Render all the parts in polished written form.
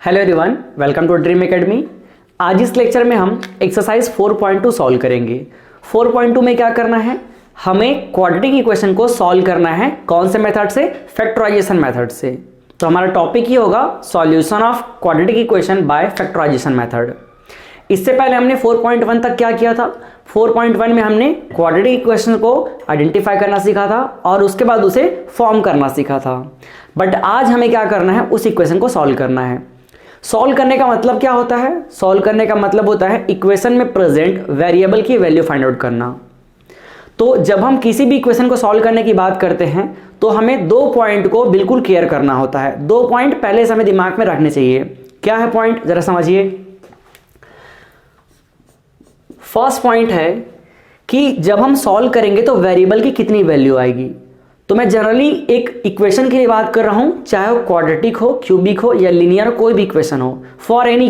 Hello everyone, welcome to dream academy. आज इस lecture में हम एक्सरसाइज 4.2 सॉल्व करेंगे। 4.2 में क्या करना है, हमें क्वाड्रेटिक इक्वेशन को सॉल्व करना है। कौन से मेथड से? फैक्टराइजेशन मेथड से। तो हमारा टॉपिक ही होगा solution of quadratic equation by factorization method. इससे पहले हमने 4.1 तक क्या किया था? 4.1 में हमने क्वाड्रेटिक इक्वेशन को आइडेंटिफाई करना सीखा था और उसके बाद उसे फॉर्म करना सीखा था। बट आज हमें क्या करना है, उस इक्वेशन को सॉल्व करना है। सॉल्व करने का मतलब क्या होता है? सॉल्व करने का मतलब होता है इक्वेशन में प्रेजेंट वेरिएबल की वैल्यू फाइंड आउट करना। तो जब हम किसी भी इक्वेशन को सॉल्व करने की बात करते हैं तो हमें दो पॉइंट को बिल्कुल क्लियर करना होता है। दो पॉइंट पहले से हमें दिमाग में रखने चाहिए। क्या है पॉइंट, जरा समझिए। फर्स्ट पॉइंट है कि जब हम सॉल्व करेंगे तो वेरिएबल की कितनी वैल्यू आएगी। तो मैं जनरली एक इक्वेशन की बात कर रहा हूं, चाहे वो क्वाड्रेटिक हो, क्यूबिक हो या लीनियर, कोई भी इक्वेशन हो। फॉर एनी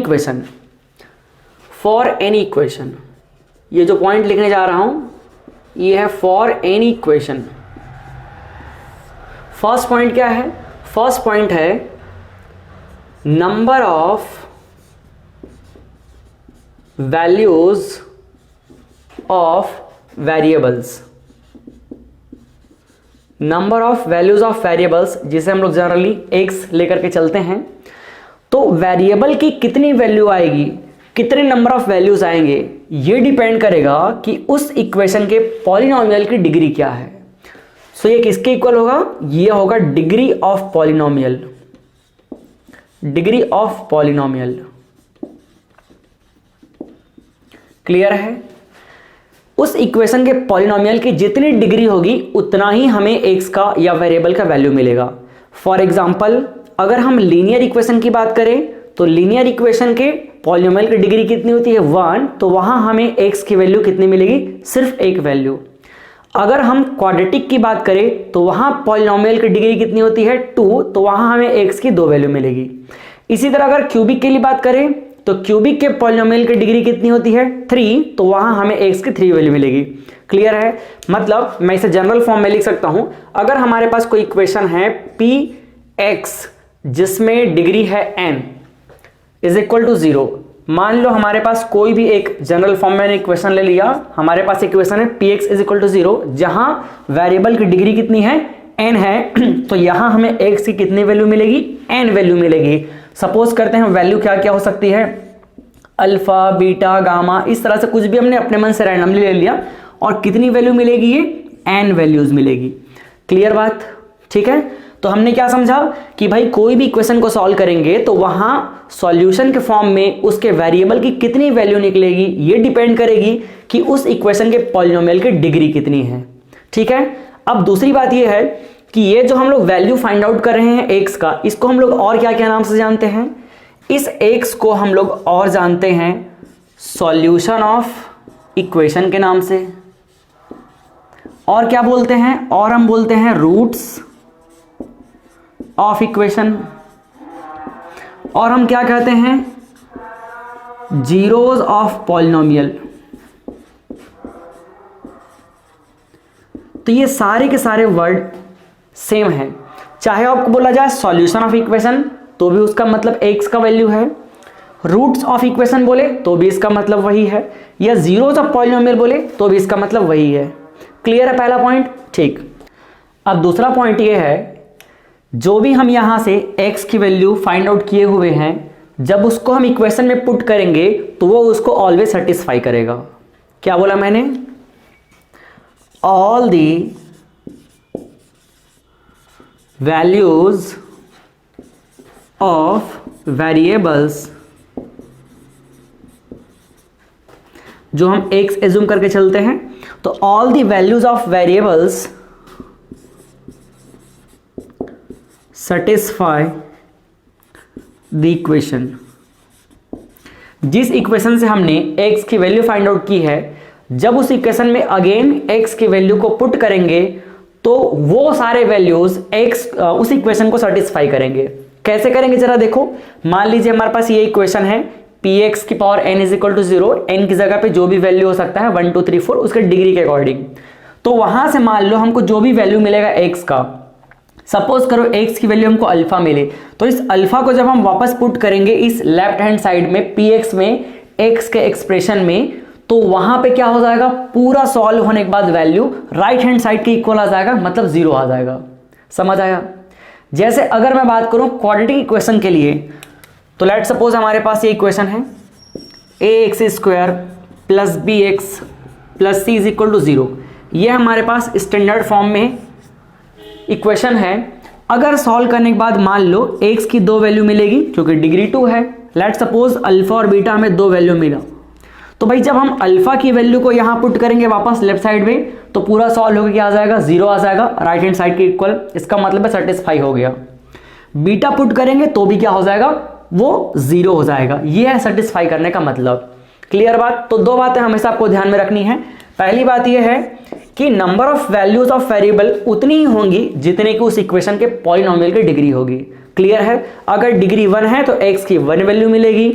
इक्वेशन, ये जो पॉइंट लिखने जा रहा हूं ये है for any equation. First point क्या है? फर्स्ट पॉइंट है number of values of variables. Number of values of variables, जिसे हम लोग जनरली एक्स लेकर के चलते हैं। तो वेरिएबल की कितनी वैल्यू आएगी, कितने नंबर ऑफ वैल्यूज आएंगे, ये डिपेंड करेगा कि उस इक्वेशन के पॉलिनोमियल की डिग्री क्या है। सो ये किसके इक्वल होगा? ये होगा degree of polynomial. Degree of polynomial clear है? उस इक्वेशन के पॉलिनोमियल की जितनी डिग्री होगी उतना ही हमें एक्स का या वेरिएबल का वैल्यू मिलेगा। फॉर एग्जांपल, अगर हम लीनियर इक्वेशन की बात करें तो लीनियर इक्वेशन के पॉलिनोमियल की डिग्री कितनी होती है? 1। तो वहां हमें एक्स की वैल्यू कितनी मिलेगी? सिर्फ एक वैल्यू। अगर हम क्वाड्रेटिक की बात करें तो वहां पॉलिनोमियल की डिग्री कितनी होती है? 2। तो वहां हमें एक्स की 2 वैल्यू मिलेगी। इसी तरह अगर क्यूबिक के लिए बात करें तो क्यूबिक के पॉलिनोमियल की डिग्री कितनी होती है? 3। तो वहां हमें एक्स की 3 वैल्यू मिलेगी। क्लियर है? मतलब मैं इसे जनरल फॉर्म में लिख सकता हूं। अगर हमारे पास कोई इक्वेशन है पी एक्स जिसमें डिग्री है n इज इक्वल टू 0। मान लो हमारे पास कोई भी एक जनरल फॉर्म में इक्वेशन ले लिया। हमारे पास इक्वेशन है P x is equal to 0 जहां वेरिएबल की डिग्री कितनी है? n है। तो यहां हमें x की कितनी वैल्यू मिलेगी? n वैल्यू मिलेगी। सपोज करते हैं वैल्यू क्या क्या हो सकती है? अल्फा, बीटा, गामा, इस तरह से कुछ भी हमने अपने मन से रैंडमली ले लिया और कितनी वैल्यू मिलेगी? ये n वैल्यूज मिलेगी। क्लियर बात? ठीक है। तो हमने क्या समझा कि भाई कोई भी इक्वेशन को सॉल्व करेंगे तो वहां सॉल्यूशन के फॉर्म में उसके वेरिएबल की कितनी वैल्यू निकलेगी ये डिपेंड करेगी कि उस इक्वेशन के पॉलिनोमियल की डिग्री कितनी है। ठीक है। अब दूसरी बात यह है कि ये जो हम लोग वैल्यू फाइंड आउट कर रहे हैं एक्स का, इसको हम लोग और क्या क्या नाम से जानते हैं? इस एक्स को हम लोग और जानते हैं सॉल्यूशन ऑफ इक्वेशन के नाम से। और क्या बोलते हैं? और हम बोलते हैं रूट्स ऑफ इक्वेशन। और हम क्या कहते हैं? Zeros of polynomial. तो ये सारे के सारे वर्ड सेम है। चाहे आपको बोला जाए सॉल्यूशन ऑफ इक्वेशन तो भी उसका मतलब एक्स का वैल्यू है, रूट्स ऑफ इक्वेशन बोले तो भी इसका मतलब वही है, या जीरोज ऑफ पॉलिनोमियल बोले तो भी इसका मतलब वही है। क्लियर है पहला पॉइंट? ठीक। अब दूसरा पॉइंट ये है, जो भी हम यहां से एक्स की वैल्यू फाइंड आउट किए हुए हैं जब उसको हम इक्वेशन में पुट करेंगे तो वो उसको ऑलवेज सेटिस्फाई करेगा। क्या बोला मैंने? All the values of variables, जो हम x एज्यूम करके चलते हैं तो all the values of variables satisfy the equation। जिस इक्वेशन से हमने x की वैल्यू फाइंड आउट की है, जब उस इक्वेशन में अगेन x की वैल्यू को पुट करेंगे तो वो सारे वैल्यूज x उस इक्वेशन को सेटिस्फाई करेंगे। कैसे करेंगे जरा देखो। मान लीजिए हमारे पास ये इक्वेशन है पी एक्स की power n is equal to 0। n की जगह पे जो भी वैल्यू हो सकता है 1 2 3 4 उसके डिग्री के अकॉर्डिंग। तो वहां से मान लो हमको जो भी वैल्यू मिलेगा x का, सपोज करो x की वैल्यू हमको अल्फा मिले, तो इस अल्फा को जब हम वापस पुट करेंगे इस लेफ्ट हैंड साइड में px में x के एक्सप्रेशन में, तो वहां पे क्या हो जाएगा, पूरा सॉल्व होने के बाद वैल्यू राइट हैंड साइड के इक्वल आ जाएगा, मतलब 0 आ जाएगा। समझ आया? जैसे अगर मैं बात करूं क्वाड्रेटिक इक्वेशन के लिए, तो लेट सपोज हमारे पास ये इक्वेशन है ax² plus bx plus c is equal to 0। ये हमारे पास स्टैंडर्ड फॉर्म में इक्वेशन है। अगर सॉल्व करने के बाद मान लो x की 2 वैल्यू मिलेगी क्योंकि डिग्री 2 है। लेट सपोज अल्फा और बीटा हमें 2 वैल्यू मिला, तो भाई जब हम अल्फा की वैल्यू को यहां पुट करेंगे वापस लेफ्ट साइड में, तो पूरा सॉल्व होकर क्या आ जाएगा, 0 आ जाएगा राइट हैंड साइड के इक्वल। इसका मतलब है सेटिस्फाई हो गया। बीटा पुट करेंगे तो भी क्या हो जाएगा, वो 0 हो जाएगा। ये है सेटिस्फाई करने का मतलब। क्लियर बात? तो 2 बातें हमेशा आपको ध्यान में रखनी है। पहली बात यह है कि number of values of variable उतनी ही होंगी जितने की उस इक्वेशन के पॉलिनोमियल की डिग्री होगी। क्लियर है? अगर डिग्री 1 है तो x की 1 वैल्यू मिलेगी,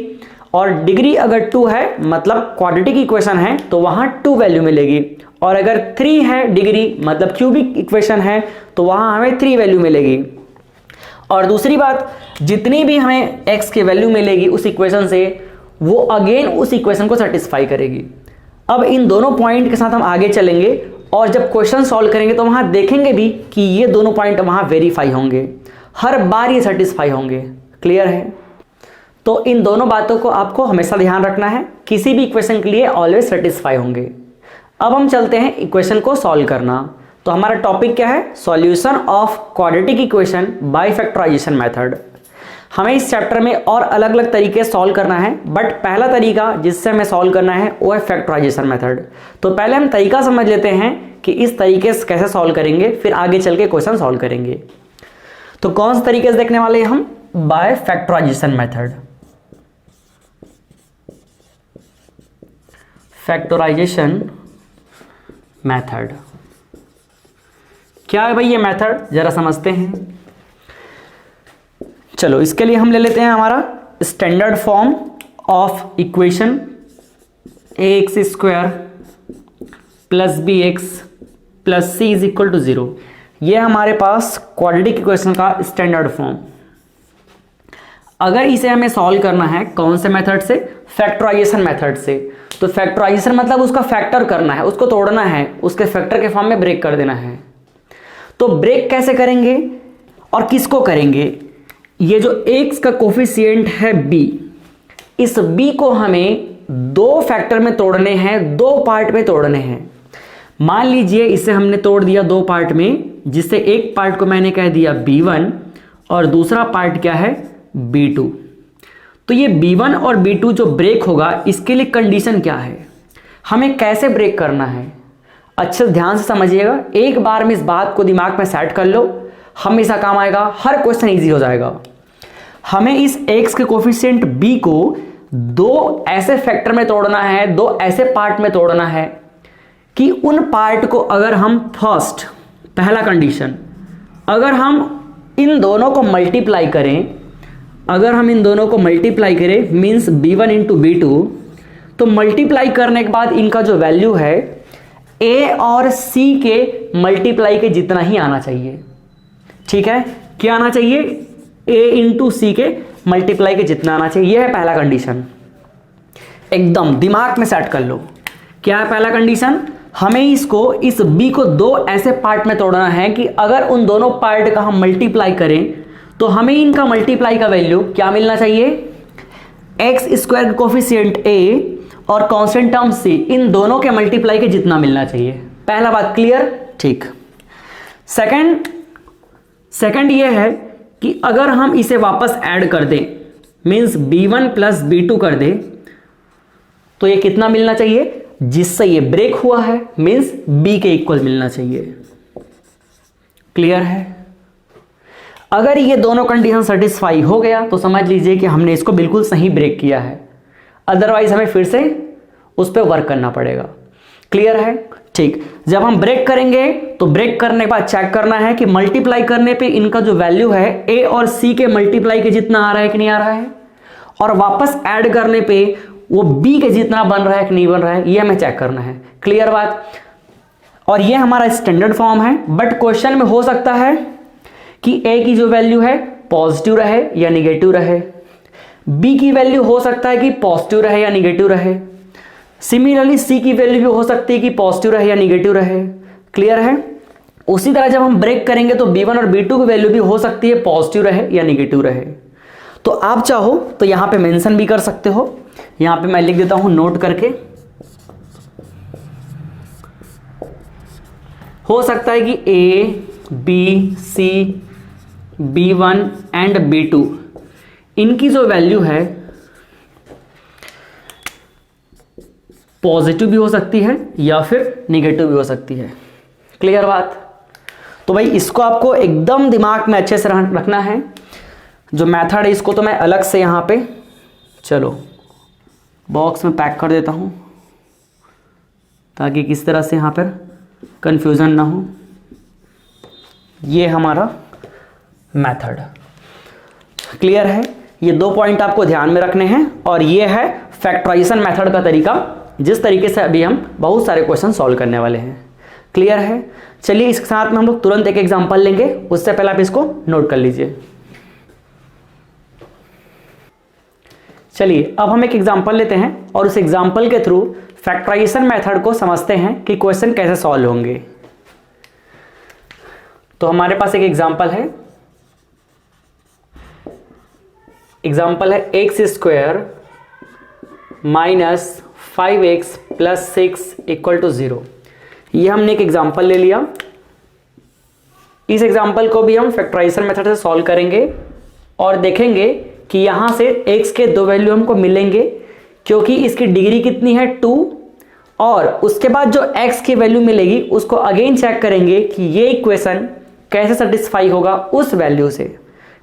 और डिग्री अगर 2 है मतलब क्वाड्रेटिक इक्वेशन है तो वहां 2 वैल्यू मिलेगी, और अगर 3 है डिग्री मतलब क्यूबिक इक्वेशन है तो वहां हमें 3 वैल्यू मिलेगी। और दूसरी बात, जितनी भी हमें x की वैल्यू मिलेगी उस इक्वेशन से, वो अगेन उस इक्वेशन को सेटिस्फाई करेगी। अब इन दोनों पॉइंट के साथ हम आगे चलेंगे और जब क्वेश्चन सॉल्व करेंगे तो वहां देखेंगे भी कि ये दोनों पॉइंट वहां वेरीफाई होंगे, हर बार ये सेटिस्फाई होंगे। क्लियर है? तो इन दोनों बातों को आपको हमेशा ध्यान रखना है, किसी भी इक्वेशन के लिए ऑलवेज सेटिस्फाई होंगे। अब हम चलते हैं इक्वेशन को सॉल्व करना। तो हमारा टॉपिक क्या है, solution of quadratic equation by factorization method. हमें इस चैप्टर में और अलग अलग तरीके सॉल्व करना है, बट पहला तरीका जिससे हमें सॉल्व करना है वो है फैक्टराइजेशन मेथड। तो पहले हम तरीका समझ लेते हैं कि इस तरीके से कैसे सॉल्व करेंगे, फिर आगे चल के क्वेश्चन सॉल्व करेंगे। तो कौन से तरीके से देखने वाले हैं हम, by factorization method. Factorization method क्या है भाई? ये मेथड जरा समझते हैं। चलो इसके लिए हम ले लेते हैं हमारा standard form of equation ax² plus bx plus c is equal to 0। ये हमारे पास क्वाड्रेटिक इक्वेशन का स्टैंडर्ड फॉर्म। अगर इसे हमें सॉल्व करना है कौन से मेथड से, फैक्टराइजेशन मेथड से। तो फैक्टराइजेशन मतलब उसका फैक्टर करना है, उसको तोड़ना है, उसके फैक्टर के फॉर्म में ब्रेक कर देना है। तो ब्रेक कैसे करेंगे और किसको करेंगे, ये जो x का कोफिशिएंट है b, इस b को हमें 2 फैक्टर में तोड़ने हैं, 2 पार्ट में तोड़ने हैं। मान लीजिए इसे हमने तोड़ दिया 2 पार्ट में, जिससे एक पार्ट को मैंने कह दिया b1 और दूसरा पार्ट क्या है b2। तो ये b1 और b2 जो ब्रेक होगा, इसके लिए कंडीशन क्या है, हमें कैसे ब्रेक करना है, अच्छे ध्यान से समझिएगा। एक बार में इस बात को दिमाग में सेट कर लो, हमेशा काम आएगा, हर क्वेश्चन इजी हो जाएगा। हमें इस x के कोफिशिएंट b को 2 ऐसे फैक्टर में तोड़ना है, 2 ऐसे पार्ट में तोड़ना है कि उन पार्ट को अगर हम फर्स्ट, पहला कंडीशन, अगर हम इन दोनों को मल्टीप्लाई करें, अगर हम इन दोनों को मल्टीप्लाई करें मीन्स b1 इंटू b2, तो मल्टीप्लाई करने के बाद इनका जो वैल्यू है a और c के मल्टीप्लाई के जितना ही आना चाहिए। ठीक है, क्या आना चाहिए, a इंटू सी के मल्टीप्लाई के जितना आना चाहिए। यह है पहला कंडीशन, एकदम दिमाग में सेट कर लो। क्या है पहला कंडीशन, हमें इसको, इस b को 2 ऐसे पार्ट में तोड़ना है कि अगर उन दोनों पार्ट का हम मल्टीप्लाई करें तो हमें इनका मल्टीप्लाई का वैल्यू क्या मिलना चाहिए, x² कोफिशिएंट a और कांस्टेंट टर्म c, इन दोनों के मल्टीप्लाई के जितना मिलना चाहिए। पहला बात क्लियर? ठीक। सेकंड ये है कि अगर हम इसे वापस ऐड कर दें, मीन्स b1 प्लस b2 कर दें, तो ये कितना मिलना चाहिए, जिससे ये ब्रेक हुआ है, मीन्स b के इक्वल मिलना चाहिए। क्लियर है? अगर ये दोनों कंडीशन सेटिस्फाई हो गया तो समझ लीजिए कि हमने इसको बिल्कुल सही ब्रेक किया है, अदरवाइज हमें फिर से उस पर वर्क करना पड़ेगा। क्लियर है? ठीक। जब हम ब्रेक करेंगे तो ब्रेक करने के बाद चेक करना है कि मल्टीप्लाई करने पे इनका जो वैल्यू है a और c के मल्टीप्लाई के जितना आ रहा है कि नहीं आ रहा है, और वापस ऐड करने पे वो b के जितना बन रहा है कि नहीं बन रहा है, ये हमें चेक करना है। क्लियर बात? और ये हमारा स्टैंडर्ड फॉर्म है, बट क्वेश्चन में हो सकता है कि ए की जो वैल्यू है पॉजिटिव रहे या निगेटिव रहे, बी की वैल्यू हो सकता है कि पॉजिटिव रहे या निगेटिव रहे, सिमिलरली सी की वैल्यू भी हो सकती है कि पॉजिटिव रहे या निगेटिव रहे। क्लियर है? उसी तरह जब हम ब्रेक करेंगे तो B1 और B2 की वैल्यू भी हो सकती है पॉजिटिव रहे या निगेटिव रहे। तो आप चाहो तो यहां पे मेंशन भी कर सकते हो, यहां पे मैं लिख देता हूं नोट करके। हो सकता है कि A, B, C, B1 and B2 इनकी जो वैल्यू है पॉजिटिव भी हो सकती है या फिर निगेटिव भी हो सकती है। क्लियर बात? तो भाई इसको आपको एकदम दिमाग में अच्छे से रखना है। जो मेथड है इसको तो मैं अलग से यहाँ पे चलो बॉक्स में पैक कर देता हूँ ताकि किस तरह से यहाँ पर कंफ्यूजन ना हो। ये हमारा मेथड क्लियर है। ये 2 पॉइंट आपको ध्यान में रखने हैं और ये है फैक्टराइजेशन मेथड का तरीका, जिस तरीके से अभी हम बहुत सारे क्वेश्चन सॉल्व करने वाले हैं। क्लियर है? चलिए इसके साथ में हम लोग तुरंत एक एग्जांपल लेंगे, उससे पहले आप इसको नोट कर लीजिए। चलिए अब हम एक एग्जांपल लेते हैं और उस एग्जांपल के थ्रू फैक्टराइजेशन मेथड को समझते हैं कि क्वेश्चन कैसे सॉल्व होंगे। तो हमारे पास एक एग्जांपल है, x square minus 5x plus 6 equal to 0। ये हमने एक एग्जांपल ले लिया। इस एग्जांपल को भी हम फैक्टराइजेशन मेथड से सॉल्व करेंगे और देखेंगे कि यहां से x के 2 वैल्यू हमको मिलेंगे, क्योंकि इसकी डिग्री कितनी है 2, और उसके बाद जो x की वैल्यू मिलेगी उसको अगेन चेक करेंगे कि ये इक्वेशन कैसे सेटिस्फाई होगा उस वैल्यू से।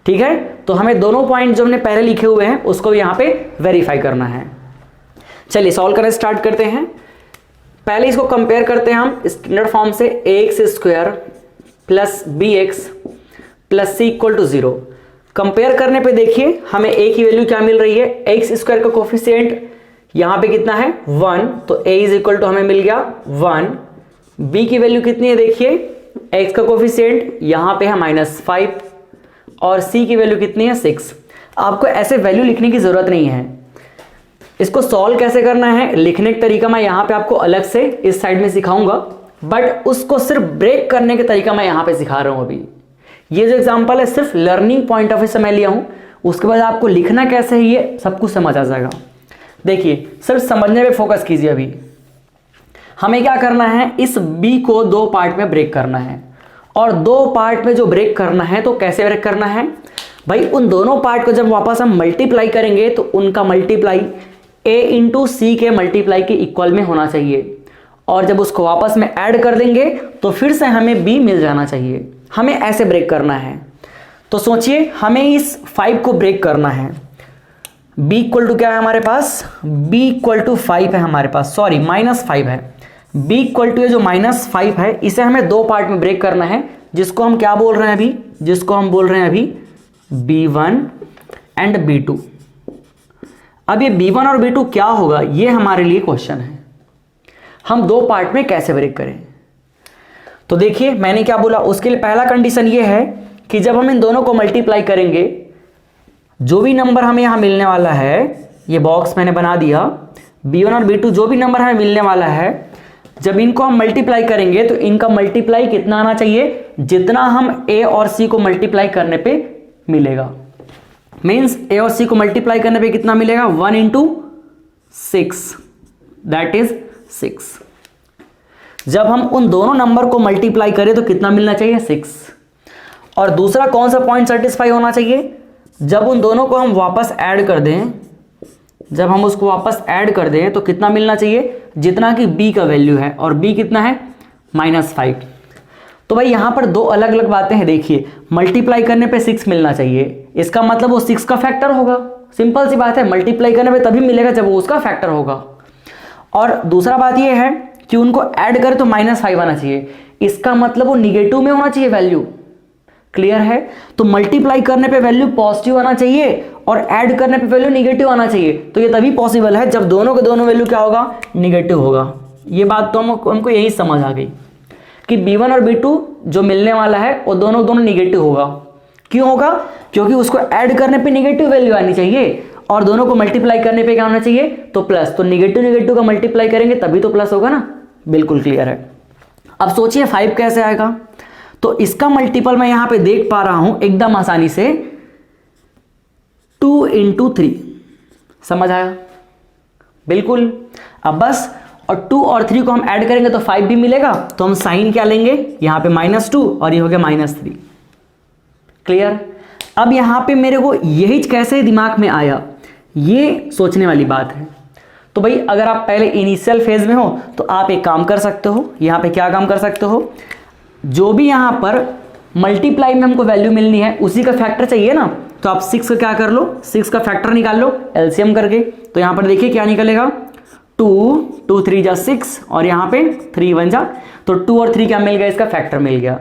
ठीक है? तो हमें दोनों पॉइंट जो हमने पहले लिखे हुए हैं उसको भी यहां पे वेरीफाई करना है। चलिए सॉल्व करना स्टार्ट करते हैं। पहले इसको कंपेयर करते हैं हम स्टैंडर्ड फॉर्म से, x square plus b x plus c equal to 0। Compare करने पे देखिए हमें ए की वैल्यू क्या मिल रही है, एक्स स्क्वायर का कोफिशिएंट यहां पे कितना है 1, तो ए इज इक्वल टू हमें मिल गया 1। बी की वैल्यू कितनी है देखिए, एक्स का कोफिशिएंट यहां पे है -5 और सी की वैल्यू कितनी है 6। आपको ऐसे वैल्यू लिखने की जरूरत नहीं है। इसको सॉल्व कैसे करना है लिखने का तरीका मैं यहां पे आपको अलग से इस साइड में सिखाऊंगा, बट उसको सिर्फ ब्रेक करने का तरीका मैं यहां पे सिखा रहा हूं। अभी ये जो एग्जांपल है सिर्फ लर्निंग पॉइंट ऑफ व्यू से मैं लिया हूं, उसके बाद आपको लिखना कैसे है ये सब कुछ समझ आ जाएगा। देखिए सिर्फ समझने पे फोकस कीजिए। अभी हमें क्या करना है, इस बी को 2 पार्ट में ब्रेक करना है, और 2 पार्ट में जो ब्रेक करना है तो कैसे ब्रेक करना है भाई, उन दोनों पार्ट को जब वापस हम मल्टीप्लाई करेंगे तो उनका मल्टीप्लाई a इंटू सी के मल्टीप्लाई के इक्वल में होना चाहिए, और जब उसको वापस में ऐड कर देंगे तो फिर से हमें b मिल जाना चाहिए। हमें ऐसे ब्रेक करना है। तो सोचिए हमें इस 5 को ब्रेक करना है। b इक्वल टू क्या है हमारे पास, b इक्वल टू 5 है हमारे पास, सॉरी -5 है। b इक्वल टू जो -5 है इसे हमें 2 पार्ट में ब्रेक करना है, जिसको हम क्या बोल रहे हैं अभी, जिसको हम बोल रहे हैं अभी b1 एंड b2। अब ये b1 और b2 क्या होगा ये हमारे लिए क्वेश्चन है। हम 2 पार्ट में कैसे ब्रेक करें, तो देखिए मैंने क्या बोला, उसके लिए पहला कंडीशन ये है कि जब हम इन दोनों को मल्टीप्लाई करेंगे, जो भी नंबर हमें यहां मिलने वाला है, ये बॉक्स मैंने बना दिया, b1 और b2 जो भी नंबर हमें मिलने वाला है, जब इनको हम मल्टीप्लाई करेंगे तो इनका मल्टीप्लाई कितना आना चाहिए, जितना हम a और c को मल्टीप्लाई करने पे मिलेगा। मीन्स a और c को मल्टीप्लाई करने पे कितना मिलेगा, 1 इंटू 6, दैट इज 6। जब हम उन दोनों नंबर को मल्टीप्लाई करें तो कितना मिलना चाहिए, 6। और दूसरा कौन सा पॉइंट सेटिस्फाई होना चाहिए, जब उन दोनों को हम वापस ऐड कर दें, जब हम उसको वापस ऐड कर दें तो कितना मिलना चाहिए, जितना कि b का वैल्यू है, और b कितना है -5। तो भाई यहां पर 2 अलग अलग बातें हैं। देखिए मल्टीप्लाई करने पे 6 मिलना चाहिए, इसका मतलब वो 6 का फैक्टर होगा। सिंपल सी बात है, मल्टीप्लाई करने पे तभी मिलेगा जब वो उसका फैक्टर होगा। और दूसरा बात ये है कि उनको ऐड करें तो -5 आना चाहिए, इसका मतलब वो निगेटिव में होना चाहिए वैल्यू। क्लियर है? तो मल्टीप्लाई करने पे वैल्यू पॉजिटिव आना चाहिए और ऐड करने पे वैल्यू निगेटिव आना चाहिए। तो ये तभी पॉसिबल है जब दोनों के दोनों वैल्यू क्या होगा, निगेटिव होगा। ये बात तो हमको यही समझ आ गई कि b1 और b2 जो मिलने वाला है वो दोनों निगेटिव होगा। क्यों होगा? क्योंकि उसको ऐड करने पे नेगेटिव वैल्यू आनी चाहिए और दोनों को मल्टीप्लाई करने पे क्या होना चाहिए? तो प्लस। तो नेगेटिव नेगेटिव का मल्टीप्लाई करेंगे तभी तो प्लस होगा ना। बिल्कुल क्लियर है। अब सोचिए 5 कैसे आएगा? तो इसका मल्टीपल मैं यहां पे देख पा रहा हूं एकदम आसानी से, 2 × 3। समझ आया? बिल्कुल। अब बस, और 2 और 3 को हम ऐड करेंगे तो 5 भी मिलेगा, तो हम साइन क्या लेंगे? यहां पे -2 और ये हो गया -3। क्लियर? अब यहां पे मेरे को यही कैसे दिमाग में आया, ये सोचने वाली बात है। तो भाई अगर आप पहले इनिशियल फेज में हो तो आप एक काम कर सकते हो, यहां पे क्या काम कर सकते हो, जो भी यहां पर मल्टीप्लाई में हमको वैल्यू मिलनी है उसी का फैक्टर चाहिए ना, तो आप 6 का क्या कर लो, 6 का फैक्टर निकाल लो एलसीएम करके। तो यहां पर देखिए क्या निकलेगा, 2 3 जा 6 और यहां पे 3 1 जा, तो 2 और 3 क्या मिल गया? इसका फैक्टर मिल गया।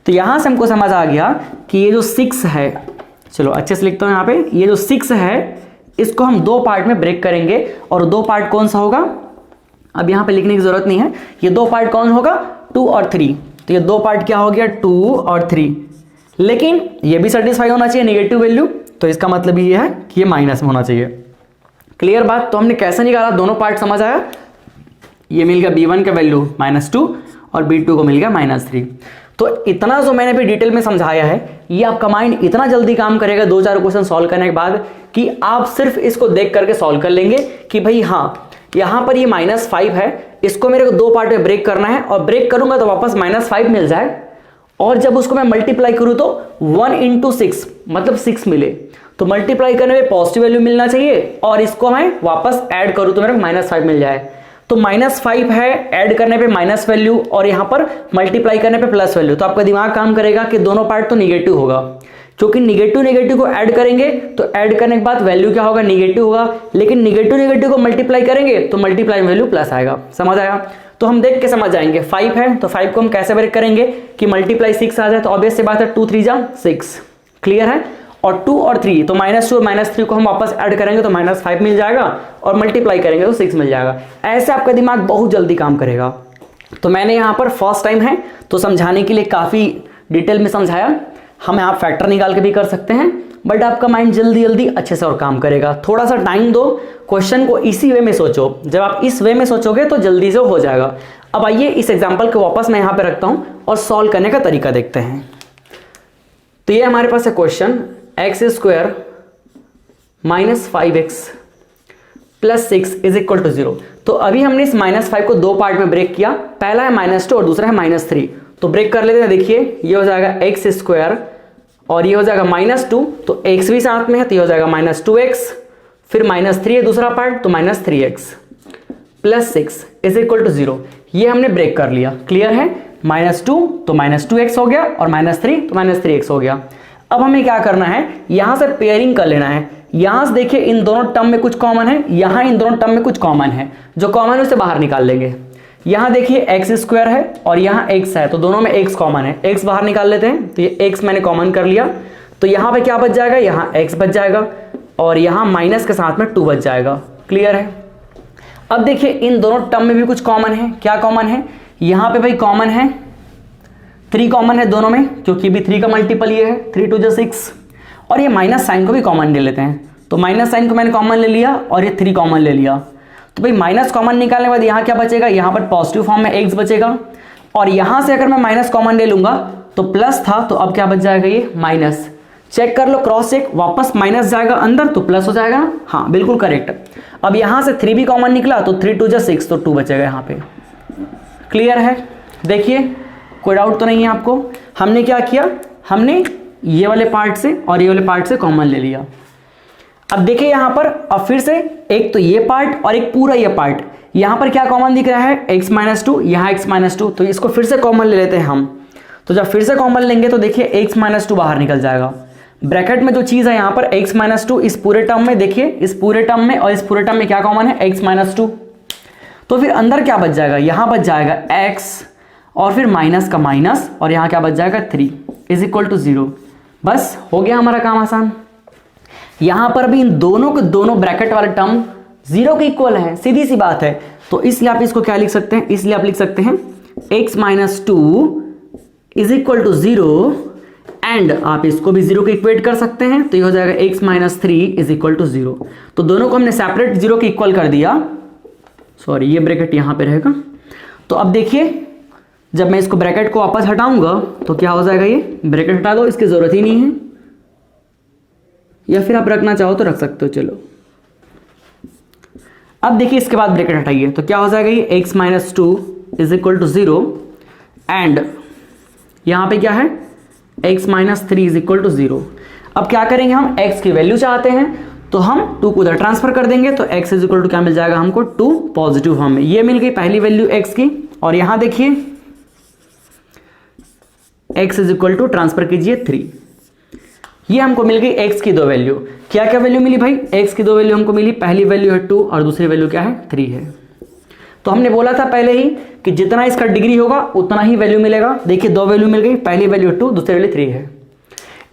तो यहां से हमको समझ आ गया कि ये जो 6 है, चलो अच्छे से लिखता हूं यहां पे, ये जो 6 है इसको हम 2 पार्ट में ब्रेक करेंगे, और 2 पार्ट कौन सा होगा? अब यहां पे लिखने की जरूरत नहीं है, ये 2 पार्ट कौन होगा? 2 और 3। तो ये 2 पार्ट क्या हो गया? 2 और 3। लेकिन ये भी सेटिस्फाई होना चाहिए नेगेटिव वैल्यू, तो इसका मतलब ये है कि ये माइनस में होना चाहिए। क्लियर बात? तो हमने कैसे निकाला, दोनों पार्ट समझ आया? ये मिल गया b1 का वैल्यू -2 और b2 को मिल गया -3। तो इतना जो मैंने भी डिटेल में समझाया है, ये आपका माइंड इतना जल्दी काम करेगा 2-4 क्वेश्चन सॉल्व करने के बाद कि आप सिर्फ इसको देख करके सॉल्व कर लेंगे कि भाई हाँ, यहां पर ये -5 है, इसको मेरे को 2 पार्ट में ब्रेक करना है, और ब्रेक करूंगा तो वापस -5 मिल जाए, और जब उसको मैं मल्टीप्लाई करूं तो 1 × 6 मतलब 6 मिले। तो मल्टीप्लाई करने में पॉजिटिव वैल्यू मिलना चाहिए, और इसको मैं वापस ऐड करूं तो मेरे को -5 मिल जाए। तो -5 है, ऐड करने पे माइनस वैल्यू, और यहां पर मल्टीप्लाई करने पे प्लस वैल्यू। तो आपका दिमाग काम करेगा कि दोनों पार्ट तो निगेटिव होगा, क्योंकि निगेटिव नेगेटिव को ऐड करेंगे तो ऐड करने के बाद वैल्यू क्या होगा? नेगेटिव होगा। लेकिन निगेटिव नेगेटिव को मल्टीप्लाई करेंगे तो मल्टीप्लाई वैल्यू प्लस आएगा। समझ आया? तो हम देख के समझ जाएंगे। 5 है तो 5 को हम कैसे ब्रेक करेंगे कि मल्टीप्लाई 6 आ जाए, तो ऑब्वियस सी बात है 2 3 जा 6। क्लियर है? और 2 और 3 तो -2 और -3 को हम वापस ऐड करेंगे तो -5 मिल जाएगा, और मल्टीप्लाई करेंगे तो 6 मिल जाएगा। ऐसे आपका दिमाग बहुत जल्दी काम करेगा। तो मैंने यहाँ पर फर्स्ट टाइम है तो समझाने के लिए काफ़ी डिटेल में समझाया। हम आप फैक्टर निकाल के भी कर सकते हैं, बट आपका माइंड जल्दी जल्दी अच्छे से और काम करेगा। थोड़ा सा टाइम दो, क्वेश्चन को इसी वे में सोचो। जब आप इस वे में सोचोगे तो जल्दी से हो जाएगा। अब आइए इस एग्जाम्पल को वापस मैं यहाँ पे रखता हूँ और सॉल्व करने का तरीका देखते हैं। तो ये हमारे पास है क्वेश्चन, x² - 5x + 6 = 0। तो अभी हमने इस -5 को 2 पार्ट में ब्रेक किया, पहला है -2 और दूसरा है -3। तो ब्रेक कर लेते हैं। देखिए ये हो जाएगा x² और ये हो जाएगा -2, तो x भी साथ में है तो ये हो जाएगा -2x, फिर -3 है दूसरा पार्ट तो -3x + 6 = 0। ये हमने ब्रेक कर लिया। क्लियर है? -2 तो -2x हो गया, और -3 तो -3x हो गया। अब हमें क्या करना है, यहां से पेयरिंग कर लेना है। यहां से देखिए इन दोनों टर्म में कुछ कॉमन है, यहां इन दोनों टर्म में कुछ कॉमन है, जो कॉमन है उसे बाहर निकाल लेंगे। यहां देखिए x² है और यहां x है, तो दोनों में x कॉमन है, x बाहर निकाल लेते हैं। तो ये x मैंने कॉमन कर लिया, तो यहां पे क्या बच जाएगा, यहां x बच जाएगा, और यहां माइनस के साथ में 2 बच जाएगा। क्लियर है? अब देखिए इन दोनों टर्म में भी कुछ कॉमन है। क्या कॉमन है? यहां पे भाई कॉमन है 3 कॉमन है दोनों में, क्योंकि भी 3 का मल्टीपल ये है, 3 2 जा 6। और ये माइनस साइन को भी कॉमन ले लेते हैं, तो माइनस साइन को मैंने कॉमन ले लिया और ये 3 कॉमन ले लिया। तो भाई माइनस कॉमन निकालने के बाद यहाँ क्या बचेगा, यहाँ पर पॉजिटिव फॉर्म में x बचेगा, और यहाँ से अगर मैं माइनस कॉमन ले लूंगा तो प्लस था, तो अब क्या बच जाएगा, ये माइनस। चेक कर लो, क्रॉस चेक, वापस माइनस जाएगा अंदर तो प्लस हो जाएगा ना। हाँ बिल्कुल करेक्ट। अब यहाँ से 3 भी कॉमन निकला तो 3 2 जा 6, तो 2 बचेगा यहाँ पे। क्लियर है? देखिए कोई डाउट तो नहीं है आपको। हमने क्या किया, हमने ये वाले पार्ट से और ये वाले पार्ट से कॉमन ले लिया। अब देखिए यहां पर, अब फिर से एक तो ये पार्ट और एक पूरा ये पार्ट, यहां पर क्या कॉमन दिख रहा है, x - 2, यहां x - 2, तो इसको फिर से कॉमन ले लेते हैं हम। तो जब फिर से कॉमन लेंगे तो देखिए x - 2 बाहर निकल जाएगा। ब्रैकेट में जो चीज है यहां पर x - 2, इस पूरे टर्म में देखिए, इस पूरे टर्म में और इस पूरे टर्म में क्या कॉमन है, x - 2। तो फिर अंदर क्या बच जाएगा, यहां बच जाएगा x और फिर माइनस का माइनस, और यहां क्या बच जाएगा 3 = 0। बस हो गया हमारा काम आसान। यहां पर भी इन दोनों के दोनों ब्रैकेट वाले टर्म 0 के इक्वल है, सीधी सी बात है। तो इसलिए आप इसको क्या लिख सकते हैं, इसलिए आप लिख सकते हैं x - 2 = 0 एंड आप इसको भी जीरो के इक्वेट कर सकते हैं, तो ये हो जाएगा x minus 3 is equal to 0। तो दोनों को हमने सेपरेट जीरो के इक्वल कर दिया, सॉरी ये ब्रैकेट यहां पे रहेगा। तो अब देखिए जब मैं इसको ब्रैकेट को वापस हटाऊंगा तो क्या हो जाएगा, ये ब्रैकेट हटा दो, इसकी जरूरत ही नहीं है, या फिर आप रखना चाहो तो रख सकते हो। चलो अब देखिए इसके बाद ब्रैकेट हटाइए तो क्या हो जाएगा, ये x minus 2 is equal to 0 and यहां पे क्या है x minus 3 is equal to 0। अब क्या करेंगे, हम x की वैल्यू चाहते हैं तो हम 2 को उधर ट्रांसफर कर देंगे, तो x इज इक्वल टू क्या मिल जाएगा हमको 2 पॉजिटिव फॉर्म में। ये मिल गई पहली वैल्यू x की, और यहां देखिए x is equal to transfer कीजिए 3, ये हमको मिल गई x की दो वैल्यू। क्या क्या वैल्यू मिली भाई, x की दो वैल्यू हमको मिली, पहली वैल्यू है 2 और दूसरी वैल्यू क्या है 3 है। तो हमने बोला था पहले ही कि जितना इसका डिग्री होगा उतना ही वैल्यू मिलेगा। देखिए दो वैल्यू मिल गई, पहली वैल्यू 2 दूसरी वैल्यू 3 है।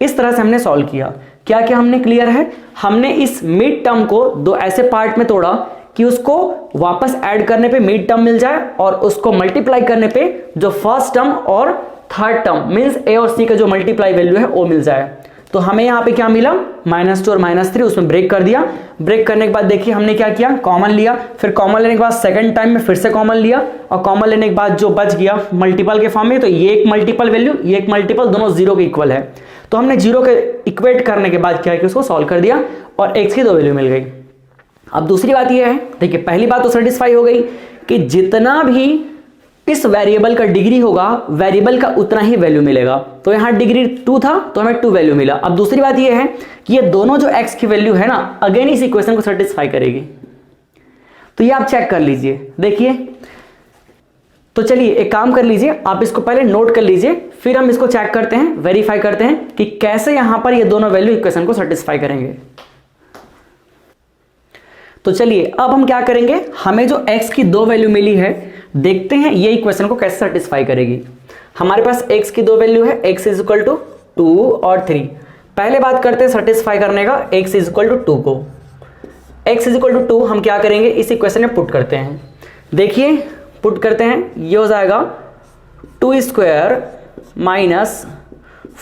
इस तरह से हमने सॉल्व किया। क्या क्या हमने क्लियर है, हमने इस मिड टर्म को दो ऐसे पार्ट में तोड़ा कि उसको वापस ऐड करने पे मिड टर्म मिल जाए और उसको मल्टीप्लाई करने पे जो फर्स्ट टर्म और थर्ड टर्म मींस a और c का जो मल्टीप्लाई वैल्यू है वो मिल जाए। तो हमें यहां पे क्या मिला -2 और -3, उसमें ब्रेक कर दिया। ब्रेक करने के बाद देखिए हमने क्या किया, कॉमन लिया, फिर कॉमन लेने के बाद सेकंड टाइम में फिर से कॉमन लिया, और कॉमन लेने के बाद जो बच गया मल्टीपल के फॉर्म में, तो ये एक मल्टीपल वैल्यू ये एक मल्टीपल, दोनों जीरो के इक्वल है। तो हमने जीरो के इक्वेट करने के बाद क्या किया, उसको सॉल्व कर दिया और x की दो वैल्यू मिल गई। अब दूसरी बात यह है, देखिए पहली बात तो सेटिस्फाई हो गई कि जितना भी इस वेरिएबल का डिग्री होगा वेरिएबल का उतना ही वैल्यू मिलेगा। तो यहां डिग्री 2 था तो हमें 2 वैल्यू मिला। अब दूसरी बात यह है कि ये दोनों जो x की वैल्यू है ना, अगेन इस इक्वेशन को सेटिस्फाई करेगी। तो ये आप चेक कर लीजिए, देखिए। तो चलिए एक काम कर लीजिए, आप इसको पहले नोट कर लीजिए, फिर हम इसको चेक करते हैं, वेरीफाई करते हैं कि कैसे यहां पर ये दोनों वैल्यू इक्वेशन को सेटिस्फाई करेंगे। तो चलिए अब हम क्या करेंगे, हमें जो x की दो वैल्यू मिली है, देखते हैं ये इक्वेशन को कैसे सेटिस्फाई करेगी। हमारे पास x की दो वैल्यू है, x इज इक्वल टू 2 और 3। पहले बात करते हैं सेटिस्फाई करने का, x इज इक्वल टू 2 को। x इज इक्वल टू 2 हम क्या करेंगे, इस इक्वेशन में पुट करते हैं। देखिए पुट करते हैं, ये हो जाएगा 2 square minus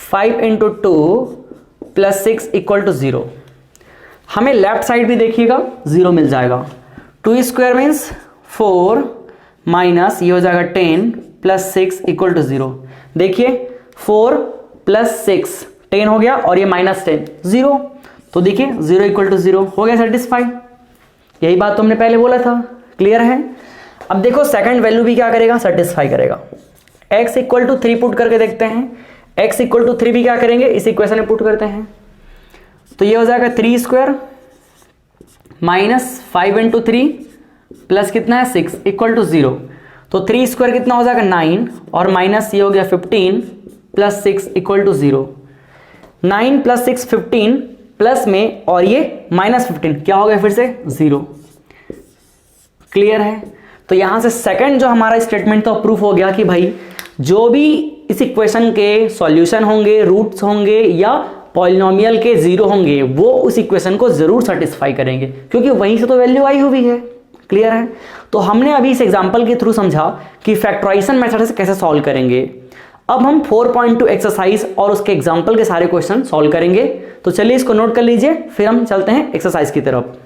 5 into 2 plus 6 equal to 0। हमें लेफ्ट साइड भी देखिएगा 0 मिल जाएगा। 2 स्क्वायर मीन्स 4 माइनस ये हो जाएगा 10 प्लस 6 इक्वल टू 0। देखिए 4 प्लस 6 10 हो गया और ये -10 0। तो देखिए 0 इक्वल टू 0 हो गया सेटिस्फाई। यही बात तो हमने पहले बोला था, क्लियर है। अब देखो सेकंड वैल्यू भी क्या करेगा, सेटिस्फाई करेगा। x इक्वल टू 3 पुट करके देखते हैं। x इक्वल टू 3 भी क्या करेंगे, इस इक्वेशन में पुट करते हैं। तो ये हो जाएगा 3 स्क्वायर माइनस 5 इंटू 3 प्लस कितना है 6 इक्वल टू 0। तो 3 स्क्वायर कितना हो जाएगा 9 और माइनस ये हो गया 15 plus 6 equal to 0। 9 plus 6 15 plus में और ये -15 क्या हो गया फिर से 0। क्लियर है। तो यहां से सेकंड जो हमारा स्टेटमेंट तो प्रूफ हो गया कि भाई जो भी इस इक्वेशन के सॉल्यूशन होंगे, रूट्स होंगे या पॉलिनोमियल के जीरो होंगे, वो उस इक्वेशन को जरूर सेटिस्फाई करेंगे, क्योंकि वहीं से तो वैल्यू आई हुई है। क्लियर है। तो हमने अभी इस एग्जांपल के थ्रू समझा कि फैक्टराइजेशन मेथड से कैसे सॉल्व करेंगे। अब हम 4.2 एक्सरसाइज और उसके एग्जांपल के सारे क्वेश्चन सॉल्व करेंगे। तो चलिए इसको नोट कर लीजिए, फिर हम चलते हैं एक्सरसाइज की तरफ।